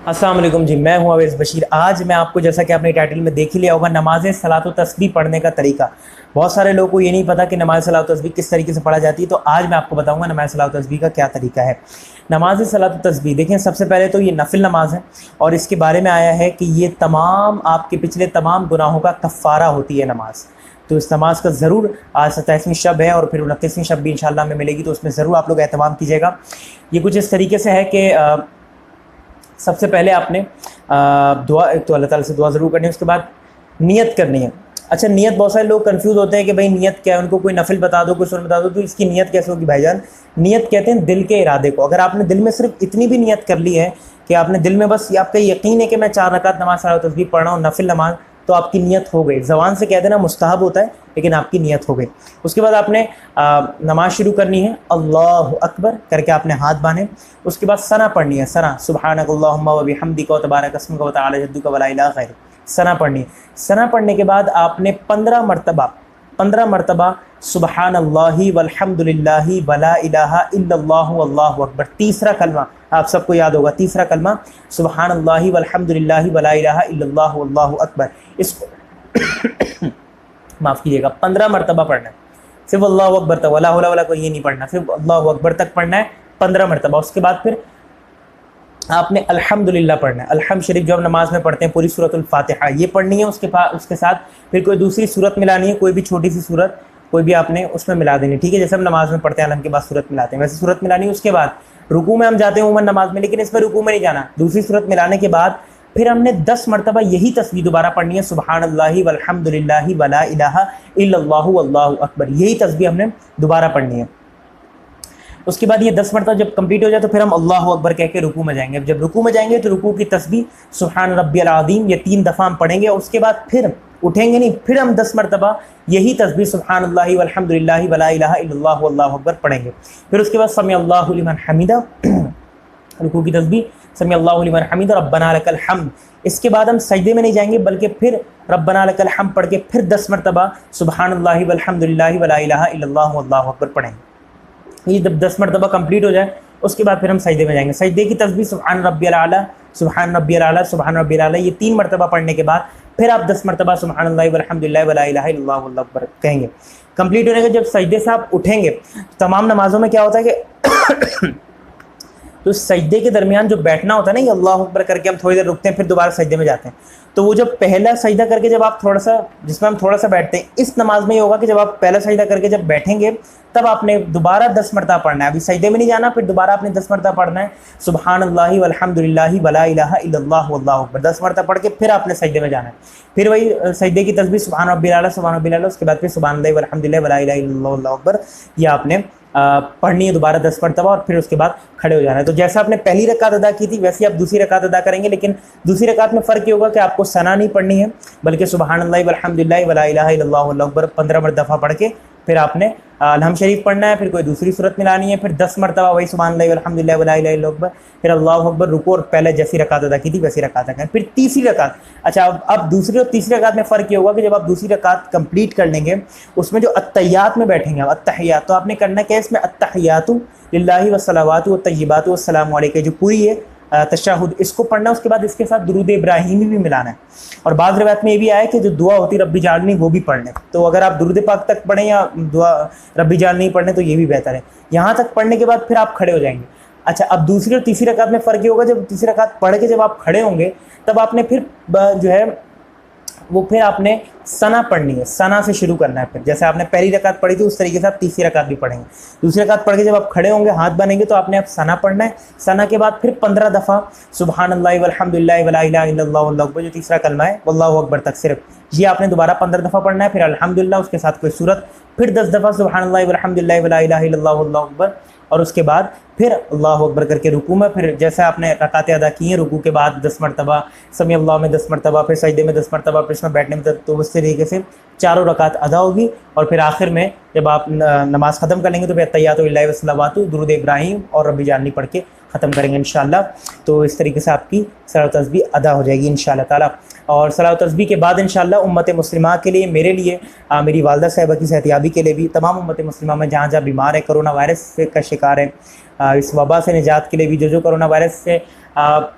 अस्सलाम वालेकुम जी, मैं हूं अवैस बशीर। आज मैं आपको, जैसा कि आपने टाइटल में देख ही लिया होगा, नमाज सलात व तस्बीह पढ़ने का तरीका। बहुत सारे लोगों को ये नहीं पता कि नमाज सलात व तस्बीह किस तरीके से पढ़ा जाती है, तो आज मैं आपको बताऊंगा नमाज सलात व तस्बीह का क्या तरीका है। नमाज सलात व तस्बीह देखें, सबसे पहले तो ये नफिल नमाज है और इसके बारे में आया है कि ये तमाम आपके पिछले तमाम गुनाहों का कफ़ारा होती है नमाज। तो इस नमाज का ज़रूर, आज 27वीं शब है और फिर 29वीं शब भी इंशाल्लाह में मिलेगी, तो उसमें ज़रूर आप लोग एहतमाम कीजिएगा। ये कुछ इस तरीके से है कि सबसे पहले आपने दुआ, एक तो अल्लाह ताला से दुआ ज़रूर करनी है, उसके बाद नियत करनी है। अच्छा, नियत, बहुत सारे लोग कंफ्यूज होते हैं कि भाई नियत क्या है, उनको कोई नफिल बता दो, कोई सुन बता दो, तो इसकी नियत कैसे होगी भाईजान। नियत कहते हैं दिल के इरादे को। अगर आपने दिल में सिर्फ इतनी भी नियत कर ली है कि आपने दिल में बस आपका यकीन है कि मैं 4 रकात नमाज सलात व तस्बीह पढ़ रहा हूँ, नफिल नमाज, तो आपकी नियत हो गई। ज़बान से कह देना मुस्तहब होता है, लेकिन आपकी नियत हो गई। उसके बाद आपने नमाज शुरू करनी है, अल्लाहु अकबर करके आपने हाथ बांधे। उसके बाद सना पढ़नी है, सना, सुब्हानकल्लाहुम्मा व बिहम्दिका व तबारक अस्मुका व तआला जद्दुका व ला इलाहा गैरुक, सना पढ़नी है। सना पढ़ने के बाद आपने 15 मरतबा सुब्हानल्लाहि वल्हम्दुलिल्लाहि वला इलाहा इल्लल्लाहु अल्लाहु अकबर, तीसरा कलमा आप सबको याद होगा, तीसरा कलमा सुब्हानल्लाहि वल्हम्दुलिल्लाहि वला इलाहा इल्लल्लाहु अल्लाहु अकबर, इसको माफ़ कीजिएगा 15 मरतबा पढ़ना है। सिर्फ अल्लाहु अकबर तक, वला हौला वला कोई ये नहीं पढ़ना, सिर्फ अल्लाहु अकबर तक पढ़ना है 15 मरतबा। उसके बाद फिर आपने अल्हम्दुलिल्लाह पढ़ना है। अल्हम्द शरीफ जो हम नमाज में पढ़ते हैं, पूरी सूरतुल फातिहा ये पढ़नी है। उसके साथ फिर कोई दूसरी सूरत मिलानी है, कोई भी छोटी सी सूरत कोई भी आपने उसमें मिला देनी, ठीक है। जैसे हम नमाज में पढ़ते हैं अलहम के बाद सूरत मिलाते हैं, वैसे सूरत मिलानी है। उसके बाद रुकू में हम जाते हैं उमर नमाज में, लेकिन इसमें रुकू में नहीं जाना। दूसरी सूरत मिलाने के बाद फिर हमने 10 मरतबा यही तस्बीह दोबारा पढ़नी है, सुब्हानल्लाहि वल्हम्दुलिल्लाहि वला इलाहा इल्लल्लाहु अल्लाहु अकबर, यही तस्बीह हमने दोबारा पढ़नी है। उसके बाद ये 10 मरतबा जब कंप्लीट हो जाए तो फिर हम अल्लाहु अकबर कह के रुकू में जाएंगे। जब रुकू में जाएंगे तो रुकू की तस्बीह सुब्हान रब्बियल अज़ीम ये 3 दफ़ा हम पढ़ेंगे, और उसके बाद फिर उठेंगे नहीं, फिर हम 10 मरतबा यही तस्बीह सुब्हानल्लाहि वल्हम्दुलिल्लाहि वला इलाहा इल्लल्लाहु अल्लाहु अकबर पढ़ेंगे। फिर उसके बाद समी अल्लाहु लिमन हमीदा, रुकू की तस्बीह समी अल्लाहु लिमन हमीदा रब्बना लकल हम्द। इसके बाद हम सजदे में नहीं जाएंगे, बल्कि फिर रब्बना लकल हम्द पढ़ के फिर 10 मरतबा सुब्हानल्लाहि वल्हम्दुलिल्लाहि वला इलाहा इल्लल्लाहु अल्लाहु अकबर पढ़ेंगे। ये जब 10 मरतबा कंप्लीट हो जाए उसके बाद फिर हम सजदे में जाएंगे। सजदे की तस्बीह सुब्हान रब्बियल आला, सुब्हान रब्बियल आला, सुब्हान रब्बियल आला, ये 3 मरतबा पढ़ने के बाद फिर आप 10 मरतबा सुब्हानल्लाहि वल्हम्दुलिल्लाहि वला इलाहा इल्लल्लाहु अल्लाहु अकबर कहेंगे। कंप्लीट होने के जब सजदे से आप उठेंगे, तमाम नमाजों में क्या होता है कि तो सजदे के दरमियान जो बैठना होता है ना, ये अल्लाहु अकबर करके हम थोड़ी देर रुकते हैं, फिर दोबारा सजदे में जाते हैं। तो वो जब पहला सजदा करके जब आप थोड़ा सा, जिसमें हम थोड़ा सा बैठते हैं, इस नमाज में ये होगा कि जब आप पहला सजदा करके जब बैठेंगे तब आपने दोबारा 10 मरतबा पढ़ना है। अभी सजदे में नहीं जाना, फिर दोबारा आपने 10 मरतबा पढ़ना है, सुब्हानल्लाहि वल्हम्दुलिल्लाहि वला इलाहा इल्लल्लाहु अल्लाहु अकबर, 10 मरतबा पढ़ के फिर आपने सजदे में जाना है। फिर वही सजदे की तस्बीह सुब्हान रब्बियल आला, सुब्हान रब्बियल आला, उसके बाद फिर सुब्हानल्लाहि वल्हम्दुलिल्लाहि वला इलाहा इल्लल्लाहु अल्लाहु अकबर, ये आपने पढ़नी है दोबारा 10 मरतबा, और फिर उसके बाद खड़े हो जाना है। तो जैसा आपने पहली रकात अदा की थी वैसे ही आप दूसरी रकात अदा करेंगे, लेकिन दूसरी रकात में फ़र्क ये होगा कि आपको सना नहीं पढ़नी है, बल्कि सुब्हानल्लाहि वल्हम्दुलिल्लाहि वला इलाहा इल्लल्लाहु अल्लाहु अकबर 15 दफ़ा पढ़ के फिर आपने अलहम शरीफ पढ़ना है। फिर कोई दूसरी सूरत मिलानी है, फिर 10 मरतबा वही सुब्हानल्लाहि वल्हम्दुलिल्लाहि वला इलाहा इल्लल्लाहु अकबर, फिर अल्लाहु अकबर, रुको और पहले जैसी रकात अदा की थी वैसी रकात अदा। फिर तीसरी रकात, अच्छा अब दूसरी और तीसरी रकात में फ़र्क ये होगा कि जब आप दूसरी रकात कंप्लीट कर लेंगे, उसमें जो अत्तहियात में बैठेंगे, अत्तहियात, तो आपने करना क्या है, इसमें अत्तहियातु लिल्लाहि वस्सलावातु वत्तय्यिबातु वस्सलामु अलैका जो पूरी है तशहुद, इसको पढ़ना है। उसके बाद इसके साथ दुरूद इब्राहिमी भी मिलाना है। और बाज़ रिवायत में ये भी आया है कि जो दुआ होती है रब्बी जालनी, वो भी पढ़ लें। तो अगर आप दुरूद पाक तक पढ़ें या दुआ रब्बी जालनी पढ़ें तो ये भी बेहतर है। यहाँ तक पढ़ने के बाद फिर आप खड़े हो जाएंगे। अच्छा, अब दूसरी और तीसरी रकात में फ़र्क ये होगा, जब तीसरी रकात पढ़ के जब आप खड़े होंगे तब आपने फिर जो है वो फिर आपने सना पढ़नी है, सना से शुरू करना है। फिर जैसे आपने पहली रकात पढ़ी थी उस तरीके से आप तीसरी रकात भी पढ़ेंगे। दूसरी रकात पढ़ के जब आप खड़े होंगे, हाथ बनेंगे, तो आपने अब सना पढ़ना है। सना के बाद फिर 15 दफ़ा सुब्हानल्लाहि वल्हम्दुलिल्लाहि वला इलाहा इल्लल्लाहु अल्लाहु अकबर जो तीसरा कलमा है, वल्लाहु अकबर तक सिर्फ ये आपने दोबारा 15 दफ़ा पढ़ना है। फिर अल्हम्दुलिल्लाह, उसके साथ कोई सूरत, फिर 10 दफ़ा सुब्हानल्लाहि वल्हम्दुलिल्लाहि वला इलाहा इल्लल्लाहु अल्लाहु अकबर, और उसके बाद फिर अल्लाहु अकबर करके रुकू में, फिर जैसे आपने रकातें अदा की हैं, रुकू के बाद 10 मरतबा, समी अल्लाह में 10 मरतबा, फिर सजदे में 10 मरतबा, फिर इसमें बैठने में, तो उस तरीके से चारों रकात अदा होगी। और फिर आखिर में जब आप नमाज़ ख़त्म कर लेंगे तो फिर तैयात लिल्लाहि वस्सलावातु दुरूद इब्राहिम और रब्बी जालनी पढ़ के ख़त्म करेंगे इंशाअल्लाह। तो इस तरीके से आपकी सलात व तस्बीह अदा हो जाएगी इंशाअल्लाह ताला। और सलात व तस्बीह के बाद इंशाअल्लाह उम्मत मुस्लिमा के लिए, मेरे लिए, मेरी वालदा साहिबा की सेहतयाबी के लिए भी, तमाम उम्मत मुस्लिमा में जहाँ जहाँ बीमार है, कोरोना वायरस का शिकार है, इस वबा से निजात के लिए भी, जो कोरोना वायरस से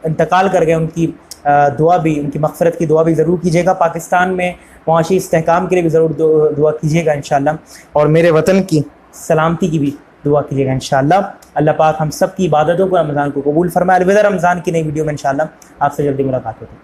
इंतकाल कर गए उनकी दुआ भी, उनकी मग़फ़िरत की दुआ भी ज़रूर कीजिएगा। पाकिस्तान में मुआशी इस्तेहकाम के लिए भी ज़रूर दुआ कीजिएगा इंशाअल्लाह, और मेरे वतन की सलामती की भी दुआ कीजिएगा इंशाअल्लाह। अल्लाह पाक हम सब की इबादतों को, रमज़ान को कबूल फरमाए। अलविदा रमज़ान की नई वीडियो में इंशाअल्लाह आपसे जल्दी मुलाकात होगी।